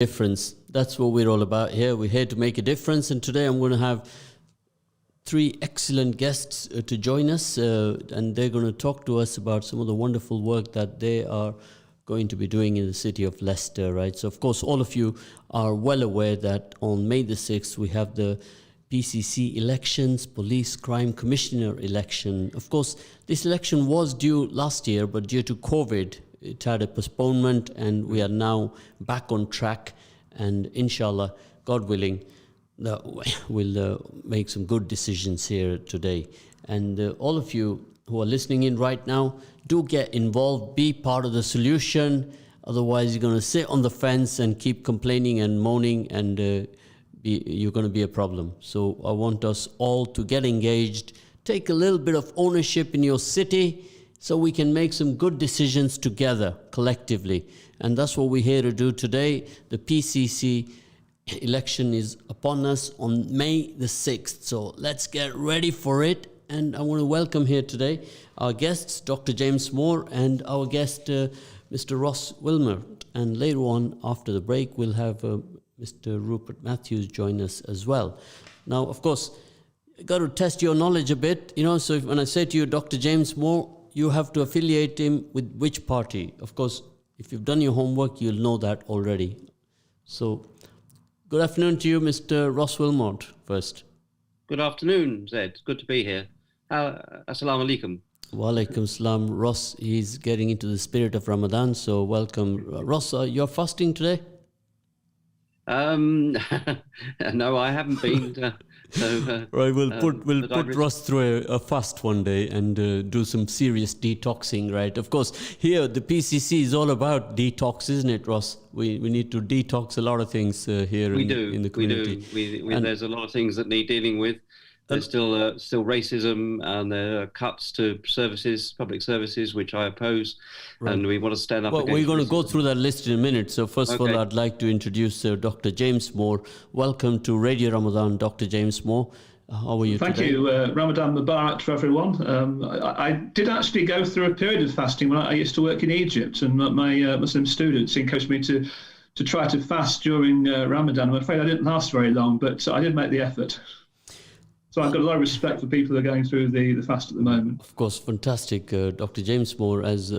Difference. That's what we're all about here. We're here to make a difference, and today I'm going to have three excellent guests to join us, and they're going to talk to us about some of the wonderful work that they are going to be doing in the city of Leicester, right? So, of course, all of you are well aware that on May the 6th, we have the PCC elections, Police Crime Commissioner election. Of course, this election was due last year, but due to COVID, it had a postponement, and we are now back on track. And inshallah, God willing, we'll make some good decisions here today. And all of you who are listening in right now, do get involved, be part of the solution. Otherwise, you're going to sit on the fence and keep complaining and moaning, and you're going to be a problem. So I want us all to get engaged, take a little bit of ownership in your city, so we can make some good decisions together, collectively. And that's what we're here to do today. The PCC election is upon us on May the 6th. So let's get ready for it. And I want to welcome here today our guests, Dr. James Moore, and our guest, Mr. Ross Wilmert. And later on, after the break, we'll have Mr. Rupert Matthews join us as well. Now, of course, you got to test your knowledge a bit. So when I say to you, Dr. James Moore, you have to affiliate him with which party. Of course, if you've done your homework, you'll know that already. So, good afternoon to you, Mr. Ross Wilmot, first. Good afternoon, Zed. Good to be here. Assalamu alaikum. Wa alaikum salam. Ross, he's getting into the spirit of Ramadan, so welcome. Ross, you're fasting today? No, I haven't been. Right, we'll put Ross through a fast one day and do some serious detoxing, right? Of course, here the PCC is all about detox, isn't it, Ross? We need to detox a lot of things here in the community. We do. There's a lot of things that need dealing with. There's still racism, and there are cuts to services, public services, which I oppose, right. And we want to stand up against we're going to racism. go through that list in a minute. So first of all, I'd like to introduce Dr. James Moore. Welcome to Radio Ramadan, Dr. James Moore. How are you today? Thank you. Ramadan Mubarak to everyone. I did actually go through a period of fasting when I used to work in Egypt, and my Muslim students encouraged me to try to fast during Ramadan. I'm afraid I didn't last very long, but I did make the effort. So I've got a lot of respect for people who are going through the fast at the moment. Of course, fantastic. Dr. James Moore, as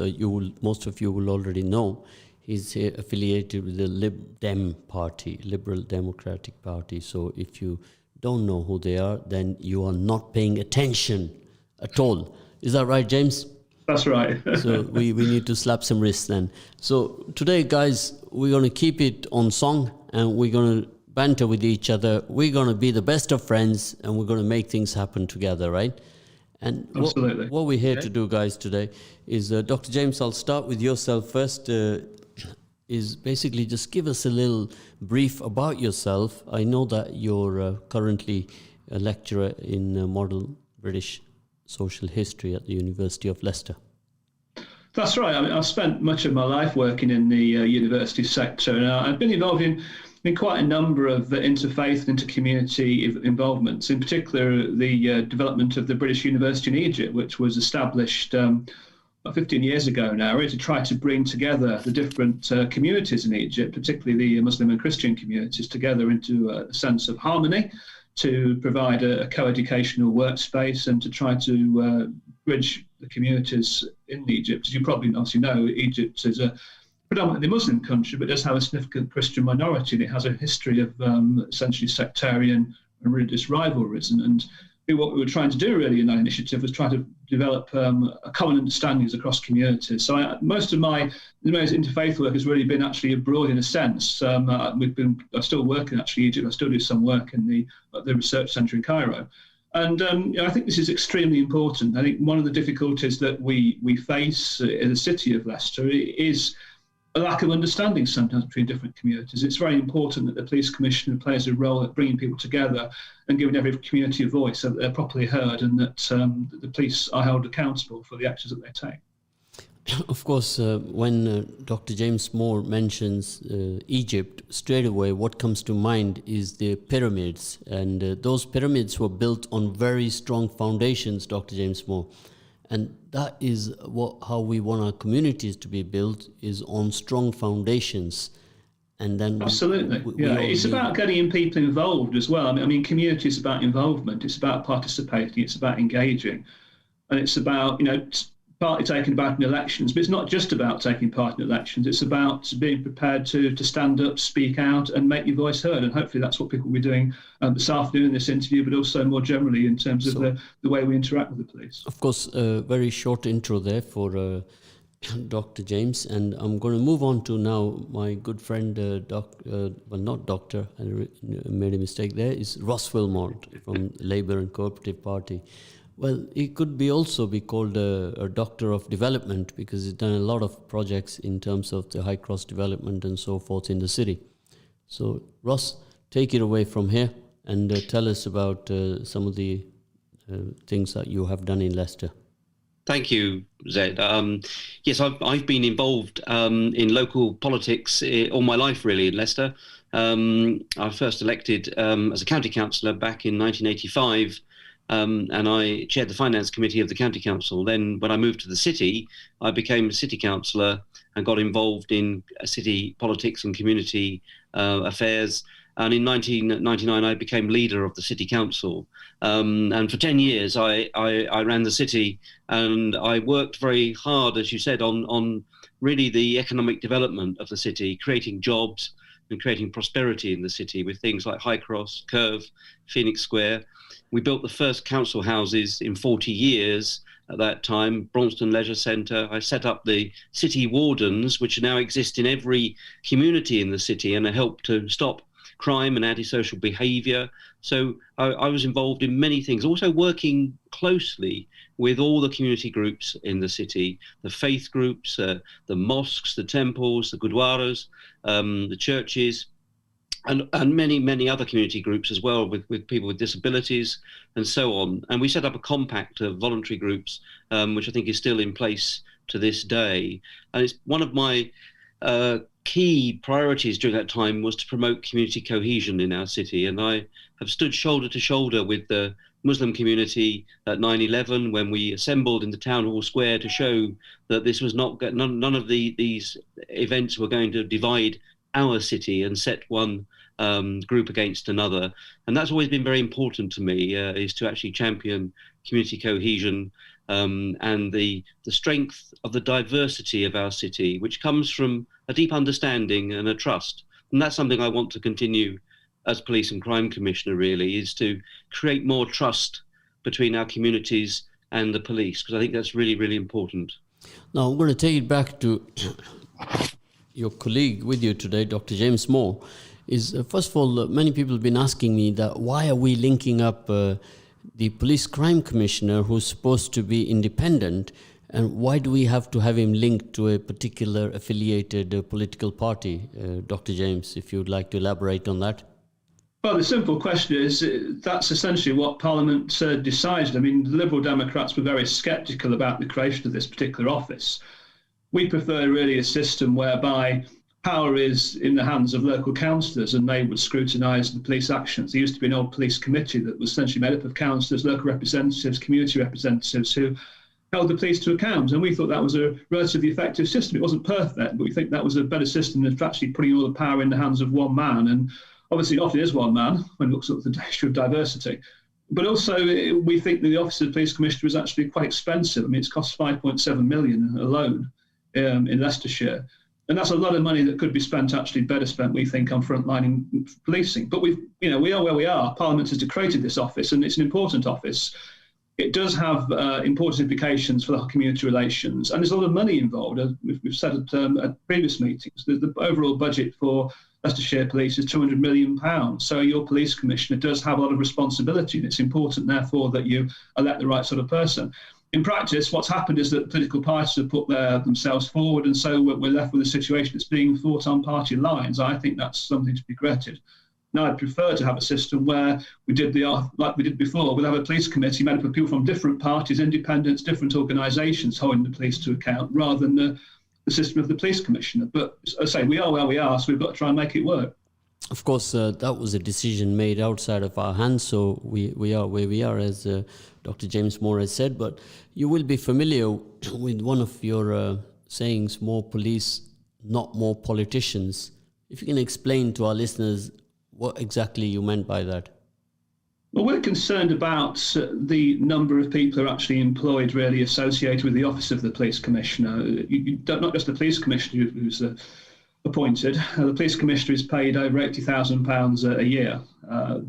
most of you will already know, he's affiliated with the Lib Dem Party, Liberal Democratic Party. So if you don't know who they are, then you are not paying attention at all. Is that right, James? That's right. So we need to slap some wrists then. So today, guys, we're going to keep it on song, and we're going to banter with each other. We're going to be the best of friends, and we're going to make things happen together, right? And absolutely. What we're here to do, guys, today is, Dr. James, I'll start with yourself first, is basically just give us a little brief about yourself. I know that you're currently a lecturer in modern British social history at the University of Leicester. That's right. I mean, I've spent much of my life working in the university sector, and I've been involved in quite a number of interfaith and inter-community involvements, in particular the development of the British University in Egypt, which was established about 15 years ago now, really to try to bring together the different communities in Egypt, particularly the Muslim and Christian communities, together into a sense of harmony, to provide a co-educational workspace, and to try to bridge the communities in Egypt. As you probably obviously know, Egypt is a predominantly Muslim country, but does have a significant Christian minority, and it has a history of essentially sectarian and religious rivalries. And what we were trying to do really in that initiative was try to develop a common understandings across communities. So most of my interfaith work has really been actually abroad in a sense. I'm still working actually in Egypt. I still do some work in the research centre in Cairo. And I think this is extremely important. I think one of the difficulties that we face in the city of Leicester is a lack of understanding sometimes between different communities. It's very important that the police commissioner plays a role at bringing people together and giving every community a voice so that they're properly heard, and that the police are held accountable for the actions that they take. Of course, when Dr. James Moore mentions Egypt, straight away what comes to mind is the pyramids. And those pyramids were built on very strong foundations, Dr. James Moore. And that is how we want our communities to be built, is on strong foundations. and then Absolutely. we Yeah, all it's need- about getting people involved as well. I mean, community is about involvement. It's about participating. It's about engaging, and it's about partly taking part in elections. But it's not just about taking part in elections. It's about being prepared to stand up, speak out, and make your voice heard. And hopefully, that's what people will be doing this afternoon in this interview, but also more generally in terms of the way we interact with the police. Of course, a very short intro there for Dr. James, and I'm going to move on to now my good friend, not doctor, I made a mistake there, is Ross Wilmot from Labour and Cooperative Party. Well, he could also be called a doctor of development because he's done a lot of projects in terms of the High Cross development and so forth in the city. So, Ross, take it away from here and tell us about some of the things that you have done in Leicester. Thank you, Zed. Yes, I've been involved in local politics all my life, really, in Leicester. I was first elected as a county councillor back in 1985, and I chaired the finance committee of the county council. Then when I moved to the city, I became a city councillor and got involved in city politics and community affairs. And in 1999, I became leader of the city council. And for 10 years, I ran the city, and I worked very hard, as you said, on really the economic development of the city, creating jobs and creating prosperity in the city with things like High Cross, Curve, Phoenix Square. We built the first council houses in 40 years at that time, Braunston Leisure Centre. I set up the city wardens, which now exist in every community in the city and help to stop crime and antisocial behaviour. So I was involved in many things, also working closely with all the community groups in the city, the faith groups, the mosques, the temples, the gurdwaras, the churches, and many, many other community groups as well, with people with disabilities and so on. And we set up a compact of voluntary groups, which I think is still in place to this day. And it's one of my key priorities during that time was to promote community cohesion in our city. And I have stood shoulder to shoulder with the Muslim community at 9/11 when we assembled in the town hall square to show that this was none of these events were going to divide our city and set one group against another. And that's always been very important to me, is to actually champion community cohesion and the strength of the diversity of our city, which comes from a deep understanding and a trust. And that's something I want to continue as Police and Crime Commissioner, really, is to create more trust between our communities and the police, because I think that's really, really important. Now, I'm going to take it back to your colleague with you today, Dr. James Moore. First of all, many people have been asking me that why are we linking up the Police Crime Commissioner, who's supposed to be independent, and why do we have to have him linked to a particular affiliated political party? Dr. James, if you'd like to elaborate on that. Well, the simple question is that's essentially what Parliament decided. I mean, the Liberal Democrats were very sceptical about the creation of this particular office. We prefer really a system whereby power is in the hands of local councillors and they would scrutinise the police actions. There used to be an old police committee that was essentially made up of councillors, local representatives, community representatives who held the police to account. And we thought that was a relatively effective system. It wasn't perfect, but we think that was a better system than actually putting all the power in the hands of one man. And obviously it often is one man when it looks at the issue of diversity. But also we think that the Office of the Police Commissioner is actually quite expensive. I mean, it's cost 5.7 million alone in Leicestershire. And that's a lot of money that could be spent, actually better spent, we think, on frontline policing. But we are where we are. Parliament has created this office, and it's an important office. It does have important implications for our community relations, and there's a lot of money involved. We've said at previous meetings, the overall budget for Leicestershire Police is £200 million. So your police commissioner does have a lot of responsibility, and it's important, therefore, that you elect the right sort of person. In practice, what's happened is that political parties have put themselves forward, and so we're left with a situation that's being fought on party lines. I think that's something to be regretted. Now, I'd prefer to have a system where we did like we did before. We'll have a police committee made up of people from different parties, independents, different organisations holding the police to account, rather than the system of the police commissioner. But as I say, we are where we are, so we've got to try and make it work. Of course, that was a decision made outside of our hands, so we are where we are, as Dr. James Moore has said. But you will be familiar with one of your sayings, more police, not more politicians. If you can explain to our listeners what exactly you meant by that. Well, we're concerned about the number of people who are actually employed, really associated with the office of the police commissioner. Not just the police commissioner who's appointed. The police commissioner is paid over £80,000 a year,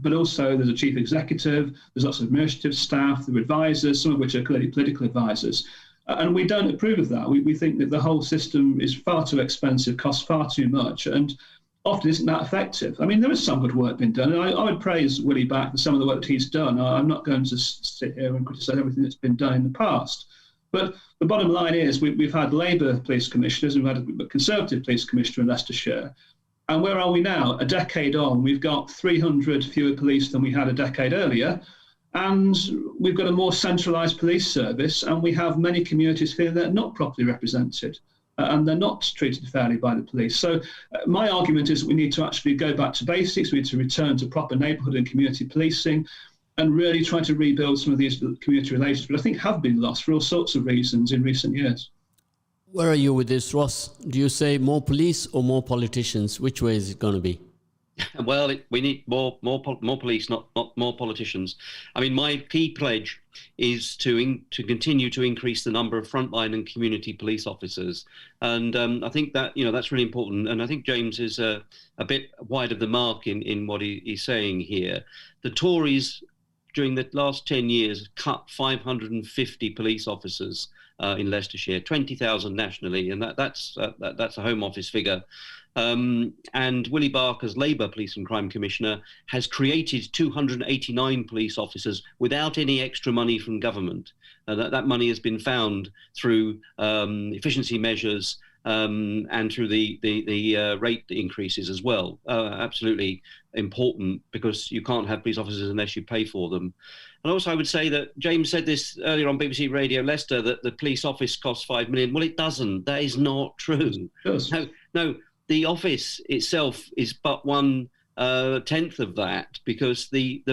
but also there's a chief executive, there's lots of administrative staff, there are advisors, some of which are clearly political advisors. And we don't approve of that. We think that the whole system is far too expensive, costs far too much, and often isn't that effective. I mean, there is some good work being done, and I would praise Willie Back for some of the work that he's done. I'm not going to sit here and criticise everything that's been done in the past. But the bottom line is we've had Labour police commissioners, we've had a Conservative police commissioner in Leicestershire. And where are we now? A decade on, we've got 300 fewer police than we had a decade earlier. And we've got a more centralised police service, and we have many communities feeling they're not properly represented. And they're not treated fairly by the police. So my argument is that we need to actually go back to basics. We need to return to proper neighbourhood and community policing and really try to rebuild some of these community relations, which I think have been lost for all sorts of reasons in recent years. Where are you with this, Ross? Do you say more police or more politicians? Which way is it going to be? Well, we need more police, not more politicians. I mean, my key pledge is to continue to increase the number of frontline and community police officers, and I think that that's really important. And I think James is a bit wide of the mark in what he's saying here. The Tories, during the last 10 years, cut 550 police officers in Leicestershire, 20,000 nationally, and that's a Home Office figure. And Willie Bark, as Labour Police and Crime Commissioner, has created 289 police officers without any extra money from government. That money has been found through efficiency measures and through the rate increases as well. Absolutely important, because you can't have police officers unless you pay for them. And also I would say that James said this earlier on BBC Radio Leicester, that the police office costs $5 million. Well, it doesn't. That is not true. Yes. No. The office itself is but 1/10 of that, because the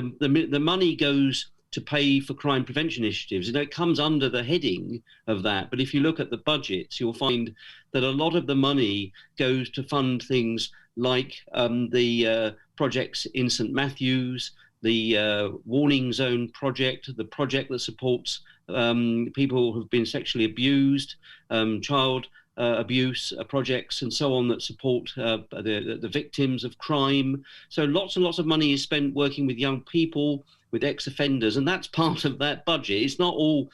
money goes to pay for crime prevention initiatives. It comes under the heading of that. But if you look at the budgets, you'll find that a lot of the money goes to fund things like the projects in St Matthews, the Warning Zone project, the project that supports people who've been sexually abused, child abuse projects and so on that support the victims of crime. So lots and lots of money is spent working with young people, with ex-offenders, and that's part of that budget. It's not all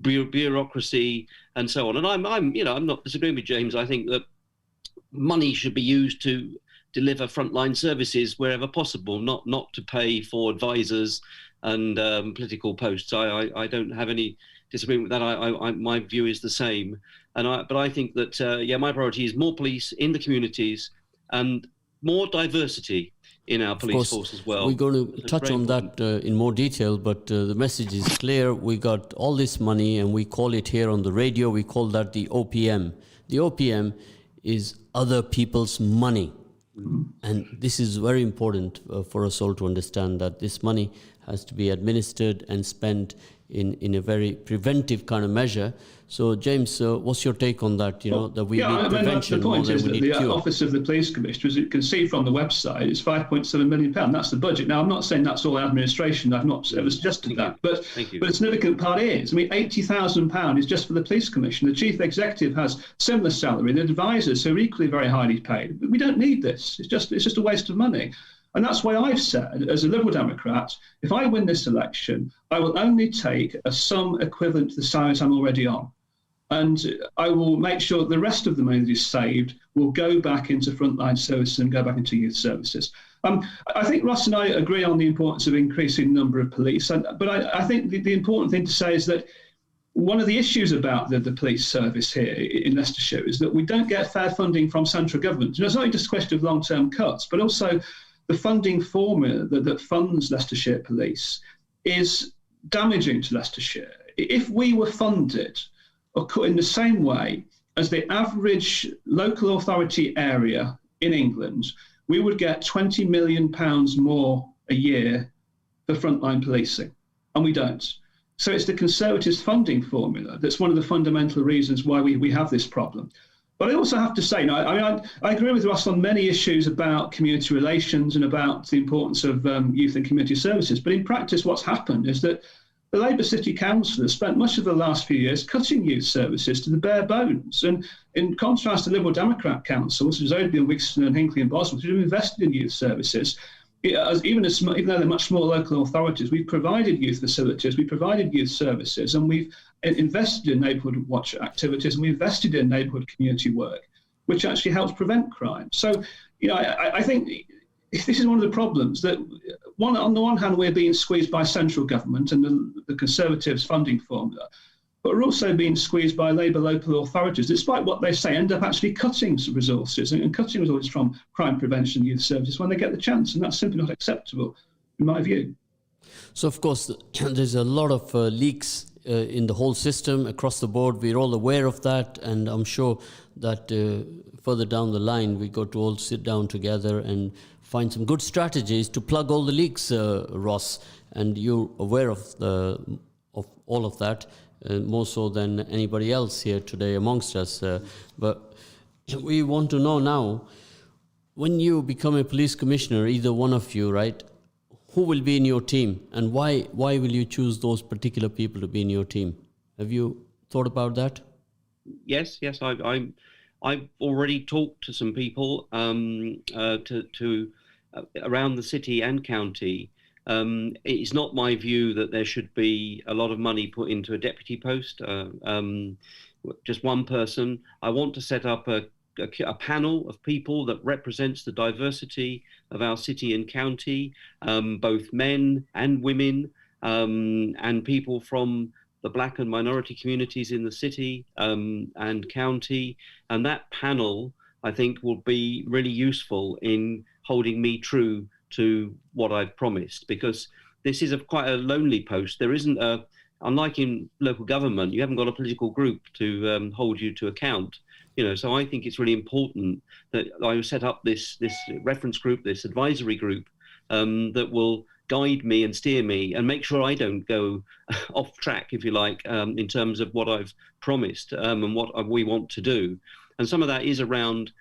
bureaucracy and so on. And I'm not disagreeing with James. I think that money should be used to deliver frontline services wherever possible, not to pay for advisors and political posts. I don't have any disagreement with that. My view is the same. But I think that, my priority is more police in the communities and more diversity in our police force as well. We're going to touch on that in more detail, but the message is clear. We got all this money, and we call it here on the radio, we call that the OPM. The OPM is other people's money. And this is very important for us all to understand, that this money has to be administered and spent in a very preventive kind of measure. So, James, what's your take on that? That we need prevention more than we need cure. The Office of the Police Commissioner, as you can see from the website, is £5.7 million. That's the budget. Now, I'm not saying that's all administration. I've not ever suggested that. But a significant part is. I mean, £80,000 is just for the Police Commissioner. The Chief Executive has similar salary. The advisors are equally very highly paid. We don't need this. It's just a waste of money. And that's why I've said, as a Liberal Democrat, if I win this election, I will only take a sum equivalent to the salaries I'm already on. And I will make sure that the rest of the money that is saved will go back into frontline services and go back into youth services. I think Ross and I agree on the importance of increasing the number of police. But I think the important thing to say is that one of the issues about the police service here in Leicestershire is that we don't get fair funding from central government. It's not just a question of long-term cuts, but also the funding formula that funds Leicestershire Police is damaging to Leicestershire. If we were funded in the same way as the average local authority area in England, we would get £20 million more a year for frontline policing, and we don't. So it's the Conservatives' funding formula that's one of the fundamental reasons why we have this problem. But I also have to say, I agree with Ross on many issues about community relations and about the importance of youth and community services. But in practice, what's happened is that the Labour City Council has spent much of the last few years cutting youth services to the bare bones. And in contrast to Liberal Democrat councils, such as Oadby, Wigston and Hinckley and Bosworth, who have invested in youth services, even though they're much smaller local authorities, we've provided youth facilities, we've provided youth services, and we've invested in neighbourhood watch activities, and we've invested in neighbourhood community work, which actually helps prevent crime. So, I think this is one of the problems that, on the one hand, we're being squeezed by central government and the Conservatives' funding formula, but we're also being squeezed by Labour local authorities, despite what they say, end up actually cutting resources and cutting resources from crime prevention and youth services when they get the chance. And that's simply not acceptable, in my view. So, of course, there's a lot of leaks in the whole system across the board. We're all aware of that. And I'm sure that further down the line, we got to all sit down together and find some good strategies to plug all the leaks, Ross. And you're aware of all of that. More so than anybody else here today amongst us. But we want to know now, when you become a police commissioner, either one of you, right, who will be in your team and why will you choose those particular people to be in your team? Have you thought about that? Yes. I've already talked to some people to around the city and county. It's not my view that there should be a lot of money put into a deputy post, just one person. I want to set up a panel of people that represents the diversity of our city and county, both men and women, and people from the black and minority communities in the city and county. And that panel, I think, will be really useful in holding me true to what I've promised, because this is quite a lonely post. There isn't unlike in local government, you haven't got a political group to hold you to account. So I think it's really important that I set up this reference group, this advisory group that will guide me and steer me and make sure I don't go off track, if you like, in terms of what I've promised and what we want to do. And some of that is around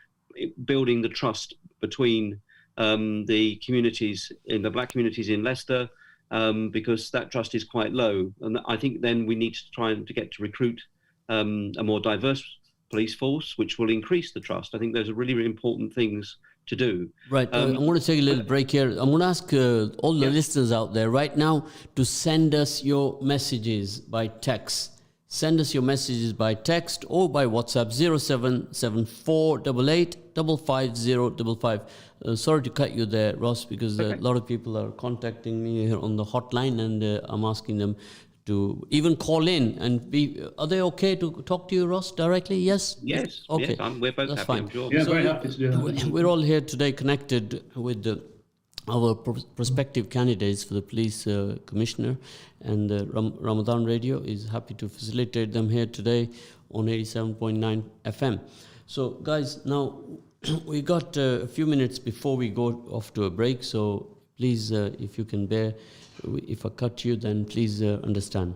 building the trust between the communities, in the black communities in Leicester, because that trust is quite low. And I think then we need to try to get to recruit a more diverse police force, which will increase the trust. I think those are really, really important things to do. Right. I'm going to take a little break here. I'm going to ask all the listeners out there right now to send us your messages by text. Send us your messages by text or by WhatsApp 0774885555. Sorry to cut you there, Ross, because a lot of people are contacting me here on the hotline, and I'm asking them to even call in and be. Are they okay to talk to you, Ross, directly? Yes? Yes. Okay. Yes, we're both That's happy, fine. I'm sure. Yeah, very happy to do that. We're all here today connected with our prospective candidates for the police commissioner, and Ramadan Radio is happy to facilitate them here today on 87.9 FM. So, guys, now we got a few minutes before we go off to a break, so please, if you can bear, if I cut you, then please understand.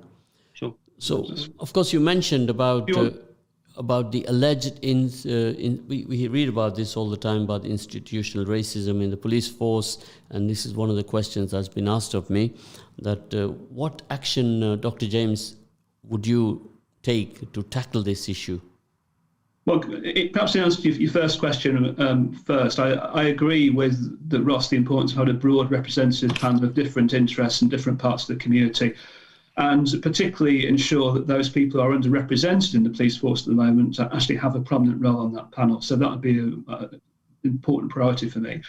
Sure. So, of course, you mentioned about the alleged, we read about this all the time, about institutional racism in the police force, and this is one of the questions that's been asked of me, that what action, Dr. James, would you take to tackle this issue? Well, perhaps to answer your first question first, I agree with Ross, the importance of having a broad representative panel of different interests and different parts of the community, and particularly ensure that those people who are underrepresented in the police force at the moment actually have a prominent role on that panel. So that would be an important priority for me.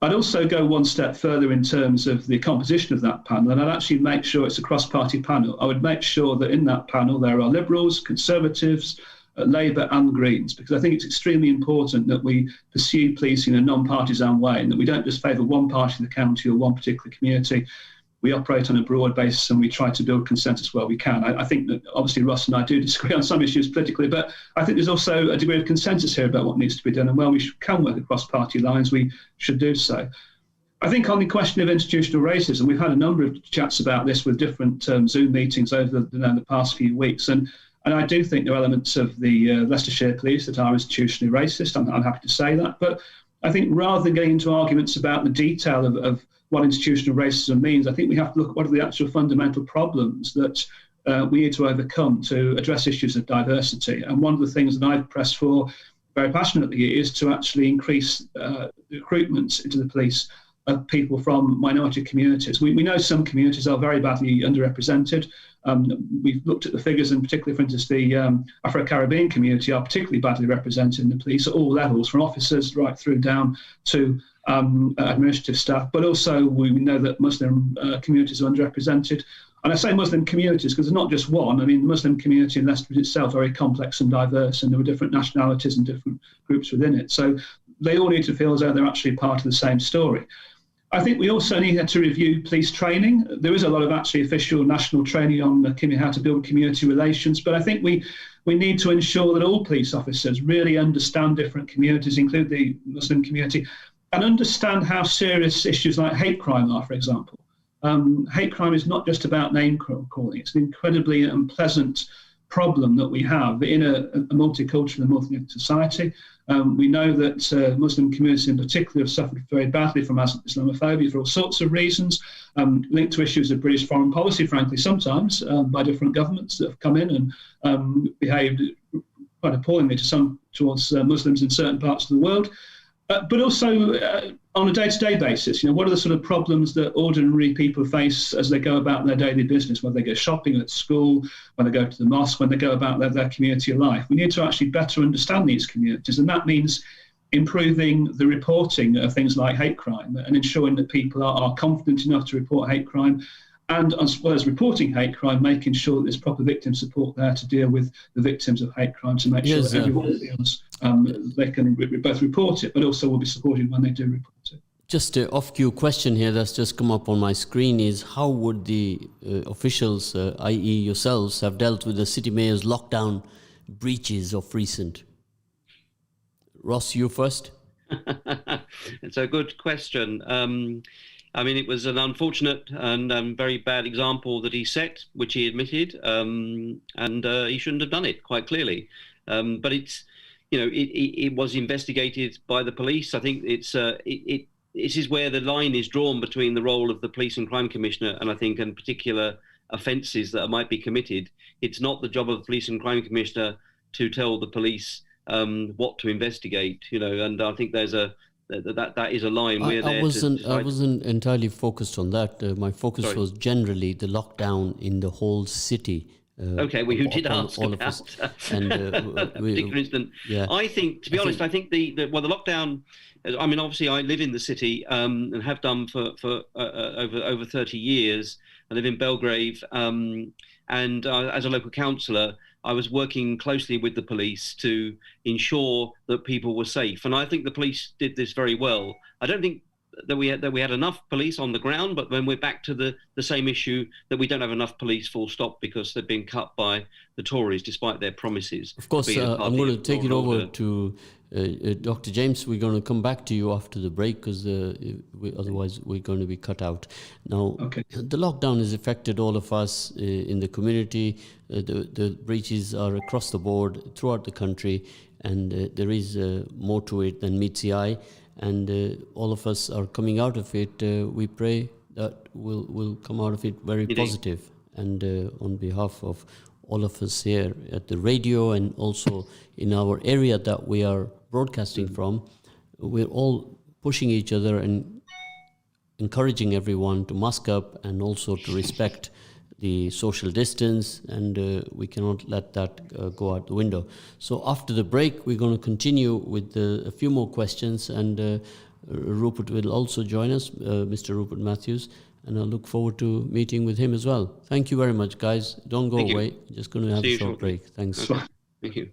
I'd also go one step further in terms of the composition of that panel, and I'd actually make sure it's a cross-party panel. I would make sure that in that panel there are Liberals, Conservatives, Labour and Greens, because I think it's extremely important that we pursue policing in a non-partisan way, and that we don't just favour one part of the county or one particular community. We operate on a broad basis and we try to build consensus where we can. I think that obviously Ross and I do disagree on some issues politically, but I think there's also a degree of consensus here about what needs to be done, and where we can work across party lines, we should do so. I think on the question of institutional racism, we've had a number of chats about this with different Zoom meetings over the past few weeks, and And I do think there are elements of the Leicestershire police that are institutionally racist. I'm happy to say that. But I think rather than getting into arguments about the detail of what institutional racism means, I think we have to look at what are the actual fundamental problems that we need to overcome to address issues of diversity. And one of the things that I've pressed for very passionately is to actually increase recruitment into the police of people from minority communities. We know some communities are very badly underrepresented. We've looked at the figures, and particularly, for instance, the Afro-Caribbean community are particularly badly represented in the police at all levels, from officers right through down to administrative staff. But also, we know that Muslim communities are underrepresented. And I say Muslim communities because there's not just one. I mean, the Muslim community in Leicester itself is very complex and diverse, and there were different nationalities and different groups within it. So they all need to feel as though they're actually part of the same story. I think we also need to review police training. There is a lot of actually official national training on how to build community relations, but I think we need to ensure that all police officers really understand different communities, include the Muslim community, and understand how serious issues like hate crime are, for example. Hate crime is not just about name calling. It's an incredibly unpleasant problem that we have in a multicultural and multi-ethnic society. We know that Muslim communities in particular have suffered very badly from Islamophobia for all sorts of reasons, linked to issues of British foreign policy, frankly, sometimes by different governments that have come in and behaved quite appallingly towards Muslims in certain parts of the world. But also on a day-to-day basis, what are the sort of problems that ordinary people face as they go about their daily business, when they go shopping, at school, when they go to the mosque, when they go about their community life? We need to actually better understand these communities, and that means improving the reporting of things like hate crime and ensuring that people are confident enough to report hate crime, and as well as reporting hate crime, making sure that there's proper victim support there to deal with the victims of hate crime, to make sure that everyone feels they can both report it, but also will be supported when they do report it. Just an off-cue question here that's just come up on my screen is, how would the officials, i.e. yourselves, have dealt with the city mayor's lockdown breaches of recent? Ross, you first. It's a good question. I mean, it was an unfortunate and very bad example that he set, which he admitted, and he shouldn't have done it, quite clearly. But it's, it was investigated by the police. I think this is where the line is drawn between the role of the police and crime commissioner, and I think in particular offences that might be committed. It's not the job of the police and crime commissioner to tell the police what to investigate, and I think there's that is a line. I wasn't entirely focused on that. My focus was generally the lockdown in the whole city. Okay, well, you did ask all about of us. And, a particular incident. Yeah. I think, to be honest, I think the lockdown. I mean, obviously, I live in the city and have done for over 30 years. I live in Belgrave, and as a local councillor, I was working closely with the police to ensure that people were safe, and I think the police did this very well. I don't think that we had enough police on the ground, but when we're back to the same issue that we don't have enough police, full stop, because they've been cut by the Tories despite their promises. Of course, I'm going to take it over to Dr. James. We're going to come back to you after the break because otherwise we're going to be cut out. Now, okay. The lockdown has affected all of us in the community. The breaches are across the board throughout the country, and there is more to it than meets the eye. And all of us are coming out of it. We pray that we'll come out of it very positive. And on behalf of all of us here at the radio and also in our area that we are broadcasting from, we're all pushing each other and encouraging everyone to mask up and also to respect the social distance, and we cannot let that go out the window. So after the break, we're going to continue with a few more questions, and Rupert will also join us, Mr. Rupert Matthews, and I look forward to meeting with him as well. Thank you very much, guys. Don't go away. Just going to have a short break. Thanks. Okay. Thank you.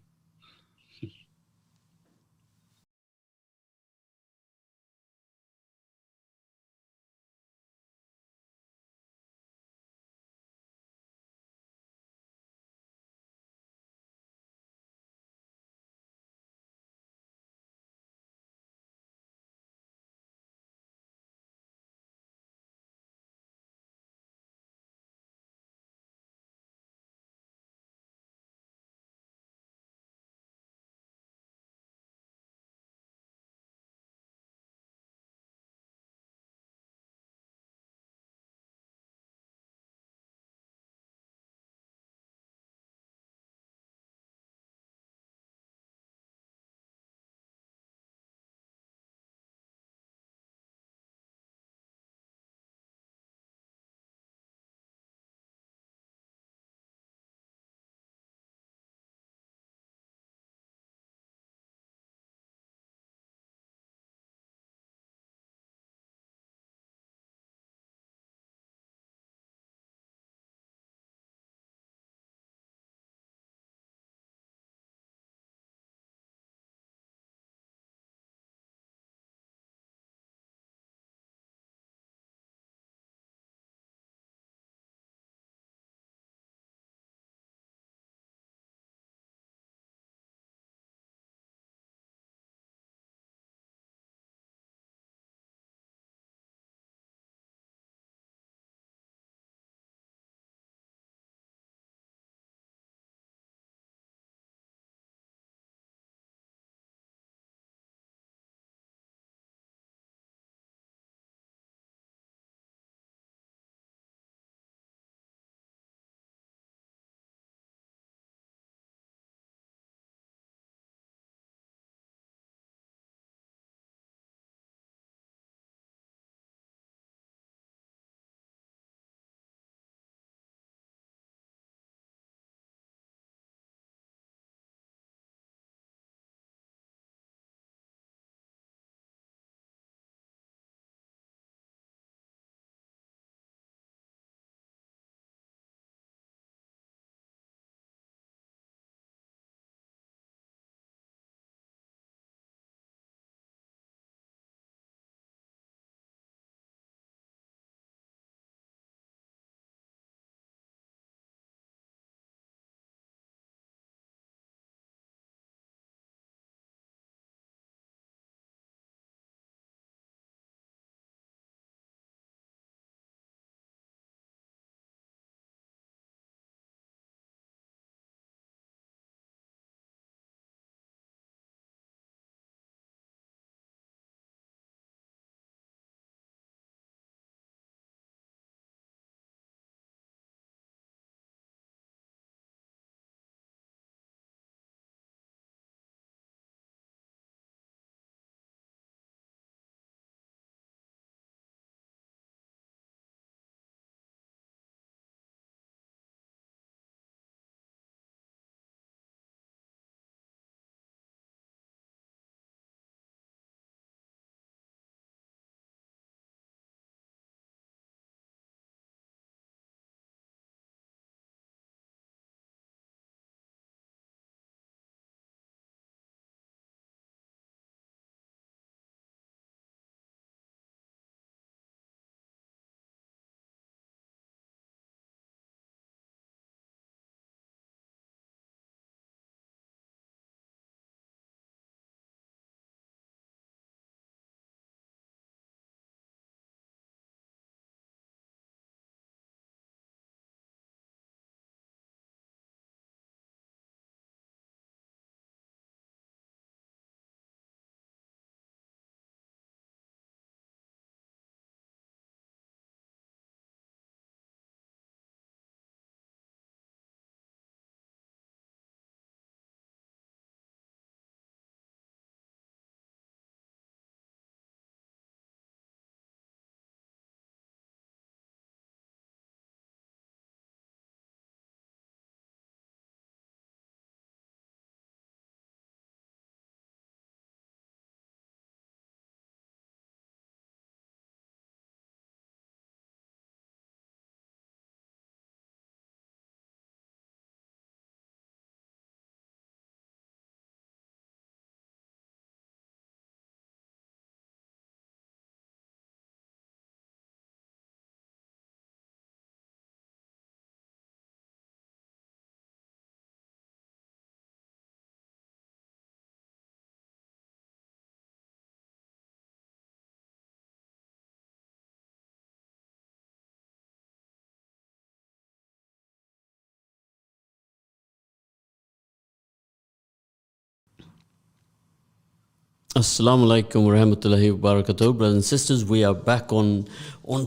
Assalamu alaikum wa rahmatullahi wa barakatuh. Brothers and sisters, we are back on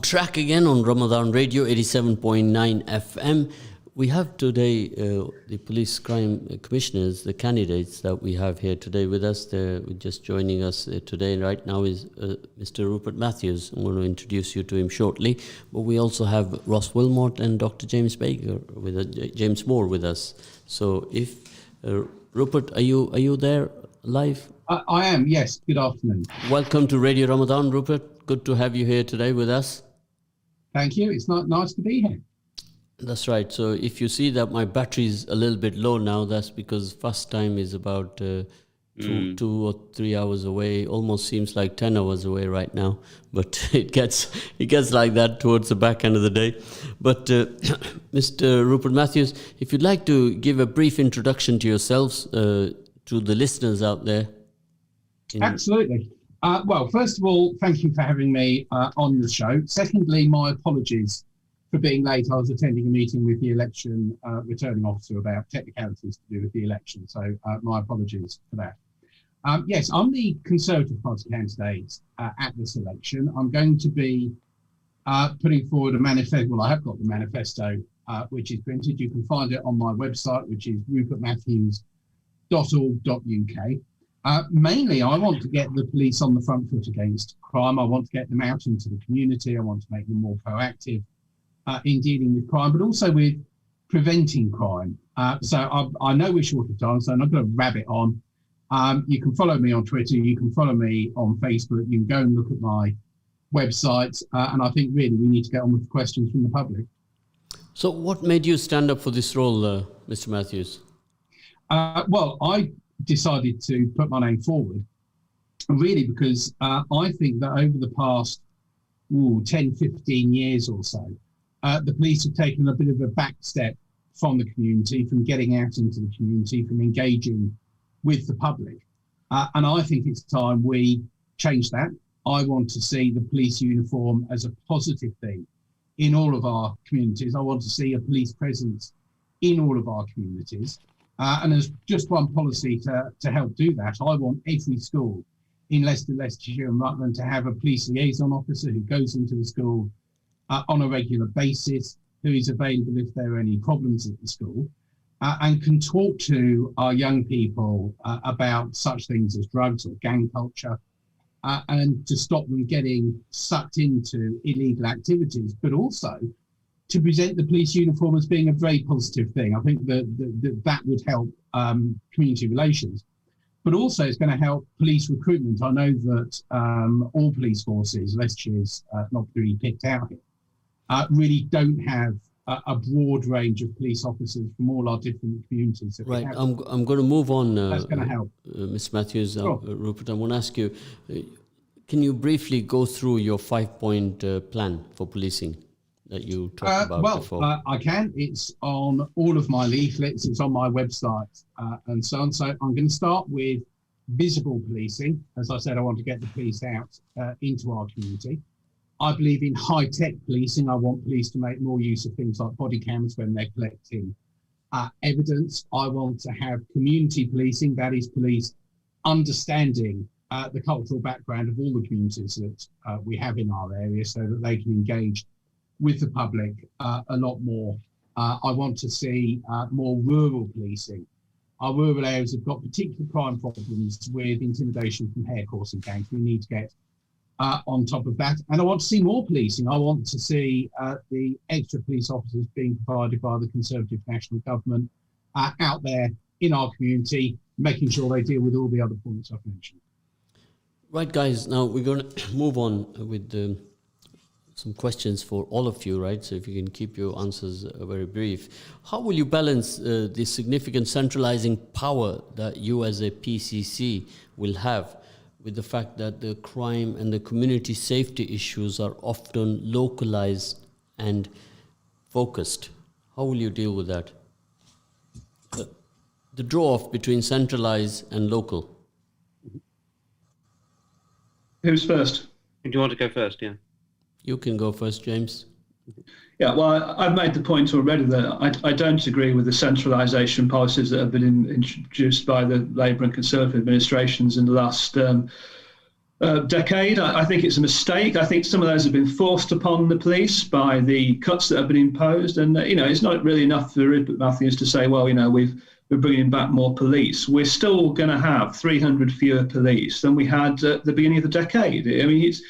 track again on Ramadan Radio 87.9 FM. We have today the police crime commissioners, the candidates that we have here today with us. They're just joining us today. Right now is Mr. Rupert Matthews. I'm going to introduce you to him shortly. But we also have Ross Wilmot and Dr. James Baker James Moore with us. So if Rupert, are you there live? I am, yes. Good afternoon. Welcome to Radio Ramadan, Rupert. Good to have you here today with us. Thank you. It's nice to be here. That's right. So if you see that my battery is a little bit low now, that's because first time is about 2 or 3 hours away. Almost seems like 10 hours away right now, but it gets like that towards the back end of the day. But Mr. Rupert Matthews, if you'd like to give a brief introduction to yourselves to the listeners out there. Absolutely. Well, first of all, thank you for having me on the show. Secondly, my apologies for being late. I was attending a meeting with the election returning officer about technicalities to do with the election. So my apologies for that. Yes, I'm the Conservative Party candidate at this election. I'm going to be putting forward a manifesto. Well, I have got the manifesto, which is printed. You can find it on my website, which is rupertmatthews.org.uk. Mainly, I want to get the police on the front foot against crime. I want to get them out into the community. I want to make them more proactive in dealing with crime, but also with preventing crime. So I know we're short of time, so I'm not going to rabbit on. You can follow me on Twitter. You can follow me on Facebook. You can go and look at my website. And I think really we need to get on with questions from the public. So what made you stand up for this role, Mr. Matthews? Well, I decided to put my name forward, really because I think that over the past 10, 15 years or so, the police have taken a bit of a back step from the community, from getting out into the community, from engaging with the public. And I think it's time we change that. I want to see the police uniform as a positive thing in all of our communities. I want to see a police presence in all of our communities. And as just one policy to help do that, I want every school in Leicester, Leicestershire and Rutland to have a police liaison officer who goes into the school on a regular basis, who is available if there are any problems at the school, and can talk to our young people about such things as drugs or gang culture, and to stop them getting sucked into illegal activities, but also to present the police uniform as being a very positive thing. I think that would help community relations, but also it's going to help police recruitment. I know that all police forces, Leicestershire's not really picked out here, really don't have a broad range of police officers from all our different communities. Right, I'm going to move on. That's going to help. Ms. Matthews, Sure. Rupert, I want to ask you, can you briefly go through your 5-point plan for policing that you talked about before? I can. It's on all of my leaflets. It's on my website and so on. So I'm going to start with visible policing. As I said, I want to get the police out into our community. I believe in high-tech policing. I want police to make more use of things like body cams when they're collecting evidence. I want to have community policing. That is police understanding the cultural background of all the communities that we have in our area so that they can engage with the public a lot more. I want to see more rural policing. Our rural areas have got particular crime problems with intimidation from hair coursing gangs. We need to get on top of that. And I want to see more policing. I want to see the extra police officers being provided by the Conservative National Government out there in our community, making sure they deal with all the other points I've mentioned. Right, guys, now we're going to move on with some questions for all of you, right? So if you can keep your answers very brief. How will you balance the significant centralizing power that you as a PCC will have with the fact that the crime and the community safety issues are often localized and focused? How will you deal with that? The draw-off between centralized and local. Who's first? Do you want to go first? Yeah. You can go first, James. Yeah, well, I've made the point already that I don't agree with the centralisation policies that have been introduced by the Labour and Conservative administrations in the last decade. I think it's a mistake. I think some of those have been forced upon the police by the cuts that have been imposed. And, it's not really enough for Rupert Matthews to say, well, we're bringing back more police. We're still going to have 300 fewer police than we had at the beginning of the decade. I mean, he's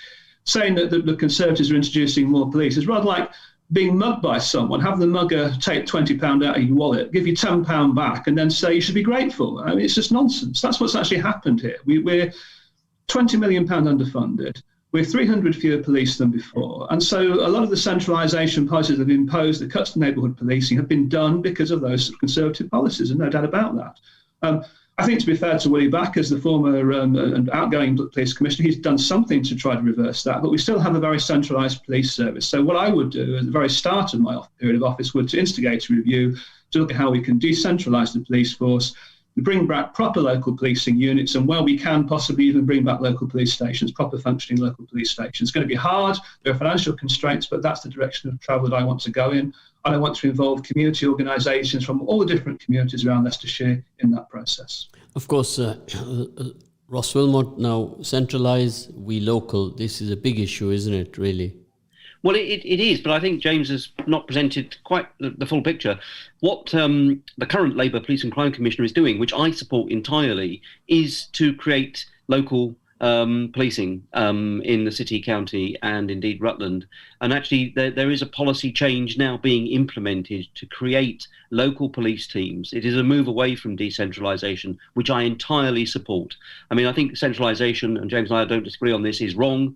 saying that the Conservatives are introducing more police. It's rather like being mugged by someone, have the mugger take £20 out of your wallet, give you £10 back, and then say you should be grateful. I mean, it's just nonsense. That's what's actually happened here. We're £20 million underfunded. We're 300 fewer police than before. And so a lot of the centralisation policies that have been imposed, the cuts to neighbourhood policing, have been done because of those Conservative policies, and no doubt about that. I think, to be fair to Willie Back, as the former and outgoing police commissioner, he's done something to try to reverse that, but we still have a very centralised police service. So what I would do at the very start of my period of office would to instigate a review to look at how we can decentralise the police force, bring back proper local policing units, and where we can possibly even bring back local police stations, proper functioning local police stations. It's going to be hard, there are financial constraints, but that's the direction of travel that I want to go in. And I want to involve community organisations from all the different communities around Leicestershire in that process. Of course, Ross Wilmot, now centralise, we local. This is a big issue, isn't it, really? Well, it is, but I think James has not presented quite the full picture. What the current Labour Police and Crime Commissioner is doing, which I support entirely, is to create local policing in the city, county, and indeed Rutland. And actually, there is a policy change now being implemented to create local police teams. It is a move away from decentralisation, which I entirely support. I mean, I think centralisation, and James and I don't disagree on this, is wrong.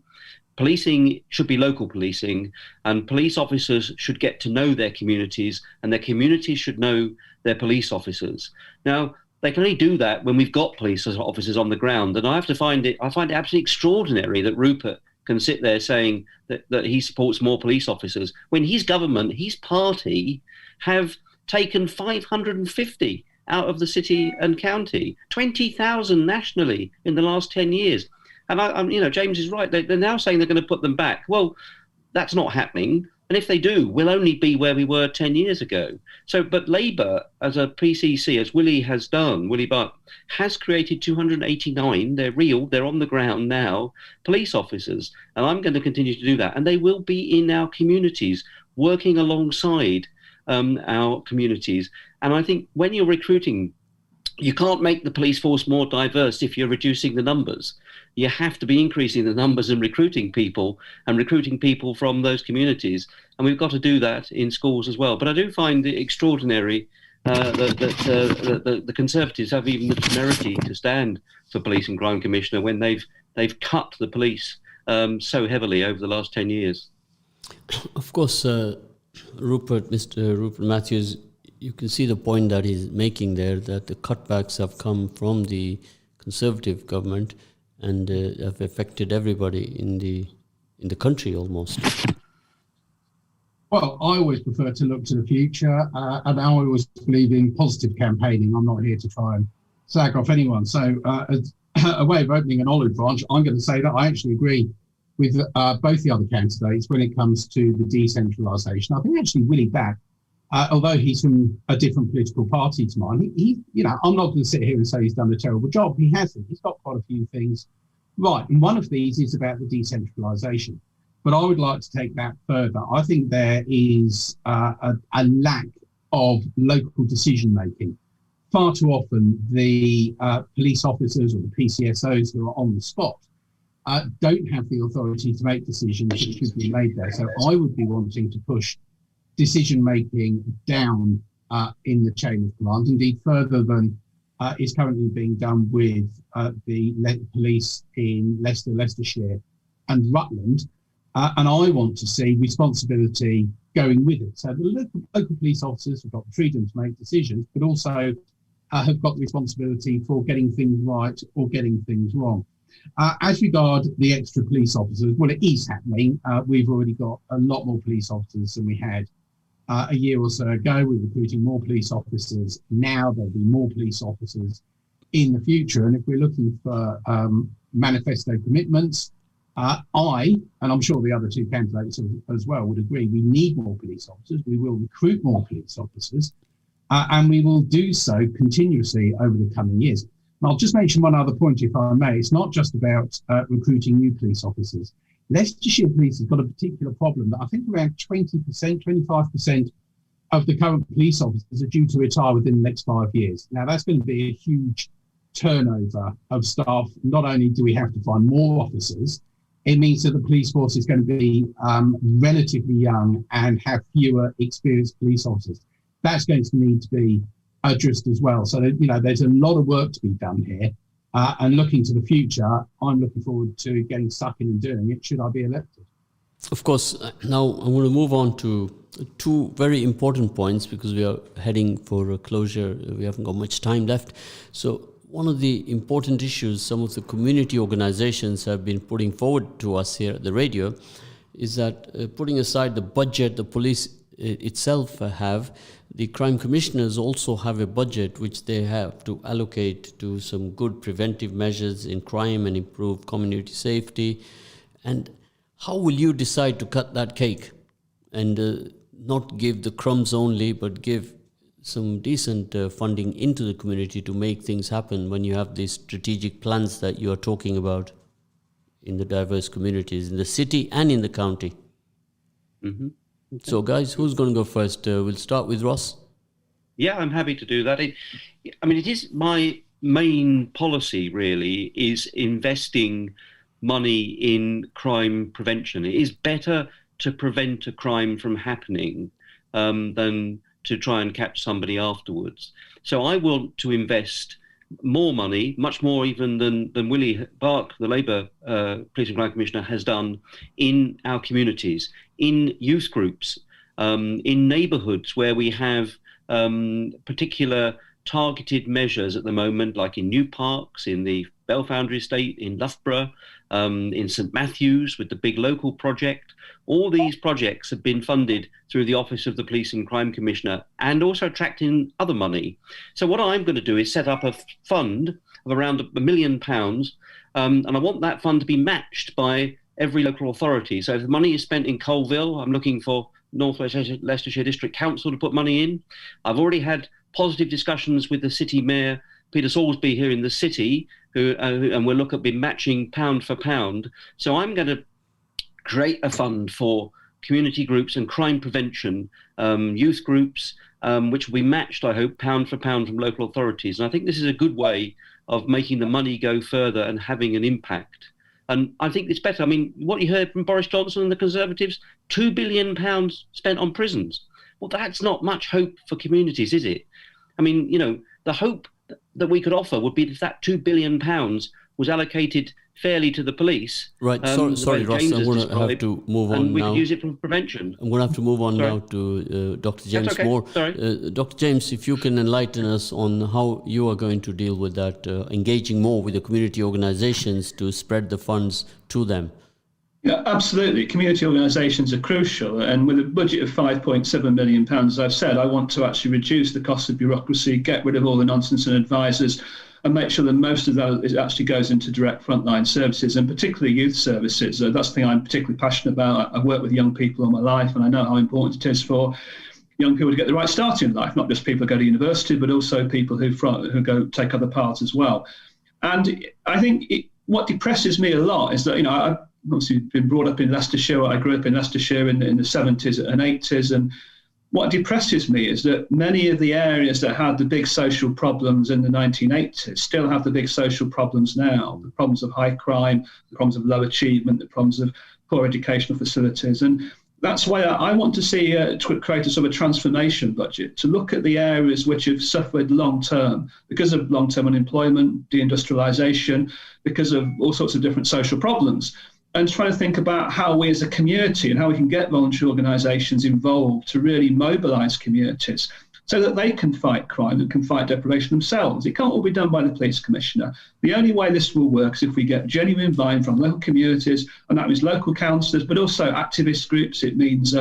Policing should be local policing, and police officers should get to know their communities, and their communities should know their police officers. Now, they can only do that when we've got police officers on the ground. And I find it absolutely extraordinary that Rupert can sit there saying that he supports more police officers when his government, his party, have taken 550 out of the city and county, 20,000 nationally in the last 10 years. And James is right. They're now saying they're going to put them back. Well, that's not happening. And if they do, we'll only be where we were 10 years ago. So, but Labour, as a PCC, as Willie Buck, has created 289, they're real, they're on the ground now, police officers. And I'm going to continue to do that. And they will be in our communities, working alongside our communities. And I think when you're recruiting, you can't make the police force more diverse if you're reducing the numbers. You have to be increasing the numbers and recruiting people from those communities. And we've got to do that in schools as well. But I do find it extraordinary that the Conservatives have even the temerity to stand for Police and Crime Commissioner when they've cut the police so heavily over the last 10 years. Of course, Mr. Rupert Matthews, you can see the point that he's making there, that the cutbacks have come from the Conservative government and have affected everybody in the country almost. Well, I always prefer to look to the future, and I always believe in positive campaigning. I'm not here to try and slag off anyone. So as a way of opening an olive branch, I'm going to say that I actually agree with both the other candidates when it comes to the decentralisation. I think actually Willie Back, although he's from a different political party to mine, I'm not going to sit here and say he's done a terrible job. He hasn't. He's got quite a few things right. And one of these is about the decentralisation. But I would like to take that further. I think there is a lack of local decision-making. Far too often, the police officers or the PCSOs who are on the spot don't have the authority to make decisions that should be made there. So I would be wanting to push decision-making down in the chain of command, indeed further than is currently being done with the police in Leicester, Leicestershire and Rutland. And I want to see responsibility going with it. So the local police officers have got the freedom to make decisions, but also have got the responsibility for getting things right or getting things wrong. As regard the extra police officers, well, it is happening. We've already got a lot more police officers than we had a year or so ago. We're recruiting more police officers now. There'll be more police officers in the future. And if we're looking for manifesto commitments, and I'm sure the other two candidates as well would agree, we need more police officers. We will recruit more police officers, and we will do so continuously over the coming years. And I'll just mention one other point, if I may. It's not just about recruiting new police officers. Leicestershire Police has got a particular problem that I think around 20%, 25% of the current police officers are due to retire within the next 5 years. Now, that's going to be a huge turnover of staff. Not only do we have to find more officers, it means that the police force is going to be relatively young and have fewer experienced police officers. That's going to need to be addressed as well. So, there's a lot of work to be done here. And looking to the future, I'm looking forward to getting stuck in and doing it, should I be elected. Of course, now I'm going to move on to two very important points because we are heading for a closure. We haven't got much time left. So one of the important issues some of the community organizations have been putting forward to us here at the radio is that putting aside the budget the police itself have, the crime commissioners also have a budget which they have to allocate to some good preventive measures in crime and improve community safety. And how will you decide to cut that cake and not give the crumbs only, but give some decent funding into the community to make things happen when you have these strategic plans that you are talking about in the diverse communities in the city and in the county? Mm-hmm. Okay. So, guys, who's going to go first? We'll start with Ross. Yeah, I'm happy to do that. It is my main policy, really, is investing money in crime prevention. It is better to prevent a crime from happening than to try and catch somebody afterwards. So I want to invest more money, much more even than Willie Bark, the Labour Police and Crime Commissioner, has done in our communities, in youth groups, in neighbourhoods where we have particular targeted measures at the moment, like in New Parks, in the Bell Foundry Estate, in Loughborough, in St Matthews with the big local project. All these projects have been funded through the Office of the Police and Crime Commissioner and also attracting other money. So what I'm going to do is set up a fund of around £1 million, and I want that fund to be matched by every local authority. So if the money is spent in Colville, I'm looking for North West Leicestershire District Council to put money in. I've already had positive discussions with the City Mayor, Peter Salisbury, here in the city, and we'll look at be matching pound for pound. So I'm going to create a fund for community groups and crime prevention, youth groups, which will be matched, I hope, pound for pound from local authorities. And I think this is a good way of making the money go further and having an impact. And I think it's better. I mean, what you heard from Boris Johnson and the Conservatives, £2 billion spent on prisons. Well, that's not much hope for communities, is it? I mean, the hope that we could offer would be if that £2 billion was allocated fairly to the police. Right. Sorry, Ross. I'm going to have to move on now. And we could use it for prevention. I'm going to have to move on now to Dr. James Moore. Sorry. Dr. James, if you can enlighten us on how you are going to deal with that, engaging more with the community organisations to spread the funds to them. Yeah, absolutely. Community organisations are crucial. And with a budget of £5.7 million, as I've said, I want to actually reduce the cost of bureaucracy, get rid of all the nonsense and advisors, and make sure that most of that actually goes into direct frontline services, and particularly youth services. That's the thing I'm particularly passionate about. I've worked with young people all my life, and I know how important it is for young people to get the right start in life, not just people who go to university, but also people who go take other paths as well. And I think what depresses me a lot is that, I've obviously been brought up in Leicestershire. I grew up in Leicestershire in the 70s and 80s, and what depresses me is that many of the areas that had the big social problems in the 1980s still have the big social problems now. The problems of high crime, the problems of low achievement, the problems of poor educational facilities. And that's why I want to see create a sort of a transformation budget to look at the areas which have suffered long-term because of long-term unemployment, deindustrialisation, because of all sorts of different social problems, and trying to think about how we as a community and how we can get voluntary organisations involved to really mobilise communities so that they can fight crime and can fight deprivation themselves. It can't all be done by the police commissioner. The only way this will work is if we get genuine buy-in from local communities, and that means local councillors, but also activist groups. It means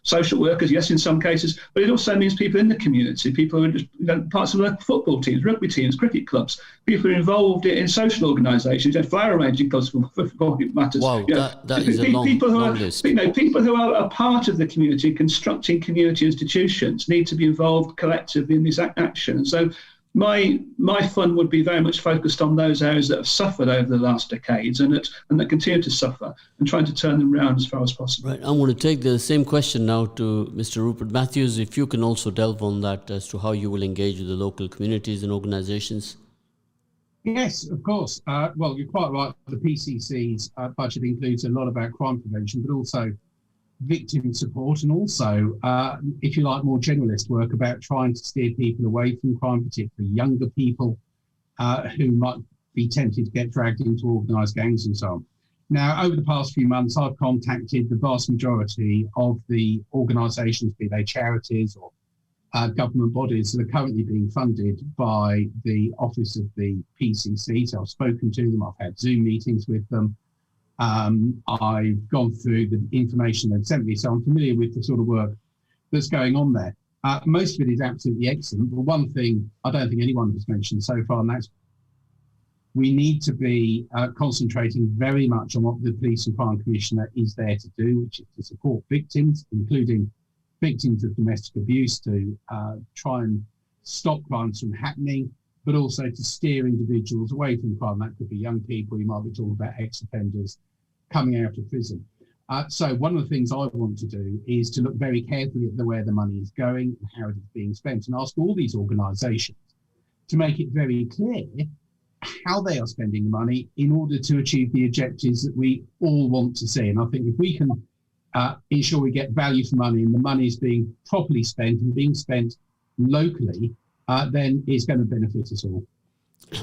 social workers, yes, in some cases, but it also means people in the community, people who are just parts of local football teams, rugby teams, cricket clubs, people who are involved in social organisations, flower arranging clubs for matters. Wow, that is a long list. People who are a part of the community, constructing community institutions, need to be involved collectively in this action. So my fund would be very much focused on those areas that have suffered over the last decades and that continue to suffer, and trying to turn them around as far as possible. Right. I'm going to take the same question now to Mr. Rupert Matthews. If you can also delve on that as to how you will engage with the local communities and organisations. Yes, of course. Well, you're quite right. The PCC's budget includes a lot about crime prevention, but also victim support, and also, if you like, more generalist work about trying to steer people away from crime, particularly younger people who might be tempted to get dragged into organised gangs and so on. Now, over the past few months, I've contacted the vast majority of the organisations, be they charities or government bodies, that are currently being funded by the office of the PCC. So I've spoken to them, I've had Zoom meetings with them. I've gone through the information they've sent me, so I'm familiar with the sort of work that's going on there. Most of it is absolutely excellent, but one thing I don't think anyone has mentioned so far, and that's we need to be concentrating very much on what the Police and Crime Commissioner is there to do, which is to support victims, including victims of domestic abuse, to try and stop crimes from happening, but also to steer individuals away from crime. That could be young people, you might be talking about ex-offenders coming out of prison. So one of the things I want to do is to look very carefully at where the money is going and how it is being spent, and ask all these organisations to make it very clear how they are spending the money in order to achieve the objectives that we all want to see. And I think if we can ensure we get value for money and the money is being properly spent and being spent locally, then it's going to benefit us all.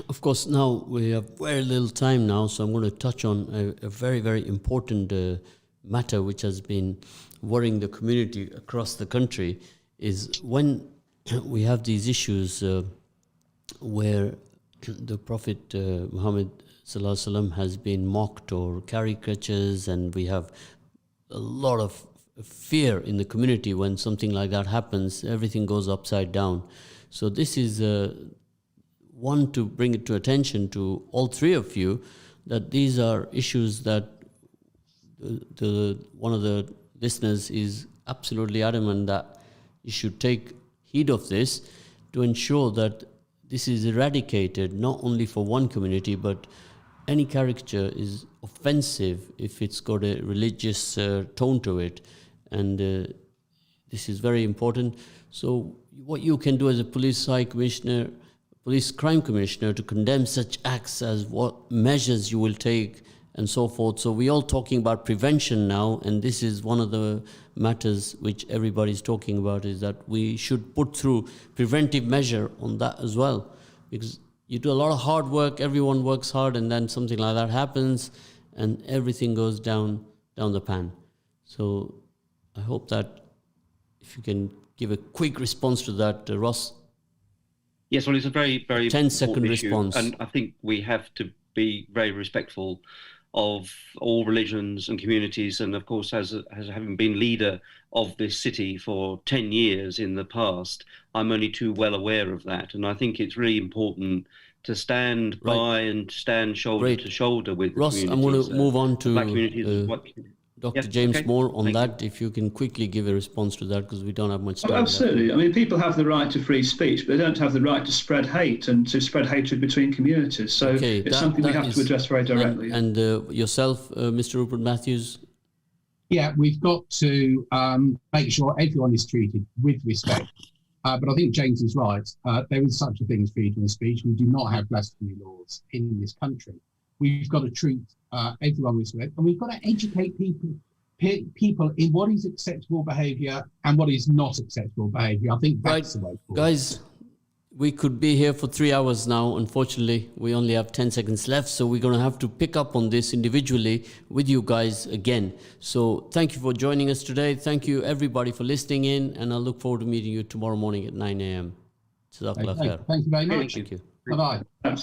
Of course, now we have very little time now, so I'm going to touch on a very, very important matter which has been worrying the community across the country, is when we have these issues where the Prophet Muhammad Sallallahu Alaihi Wasallam has been mocked or caricatures, and we have a lot of fear in the community when something like that happens. Everything goes upside down. So this is one to bring it to attention to all three of you, that these are issues that one of the listeners is absolutely adamant that you should take heed of this to ensure that this is eradicated, not only for one community, but any caricature is offensive if it's got a religious tone to it. And this is very important. So what you can do as a police crime commissioner to condemn such acts, as what measures you will take and so forth. So we're all talking about prevention now, and this is one of the matters which everybody's talking about, is that we should put through preventive measure on that as well. Because you do a lot of hard work, everyone works hard, and then something like that happens and everything goes down the pan. So I hope that if you can give a quick response to that, Ross. Yes, well, it's a very, very 10-second response. And I think we have to be very respectful of all religions and communities. And of course, as having been leader of this city for 10 years in the past, I'm only too well aware of that. And I think it's really important to stand by and stand shoulder to shoulder with Ross, the I'm going to move on to black communities. Dr. James Moore on that, if you can quickly give a response to that, because we don't have much time. Absolutely. I mean, people have the right to free speech, but they don't have the right to spread hate and to spread hatred between communities. So it's something we have to address very directly. And yourself, Mr. Rupert Matthews? Yeah, we've got to make sure everyone is treated with respect. But I think James is right. There is such a thing as freedom of speech. We do not have blasphemy laws in this country. We've got to treat everyone with respect, and we've got to educate people in what is acceptable behaviour and what is not acceptable behaviour. I think that's the way forward. Guys, we could be here for 3 hours now. Unfortunately, we only have 10 seconds left, so we're going to have to pick up on this individually with you guys again. So thank you for joining us today. Thank you, everybody, for listening in, and I look forward to meeting you tomorrow morning at 9 a.m. Thank you very much. Thank you. Bye-bye.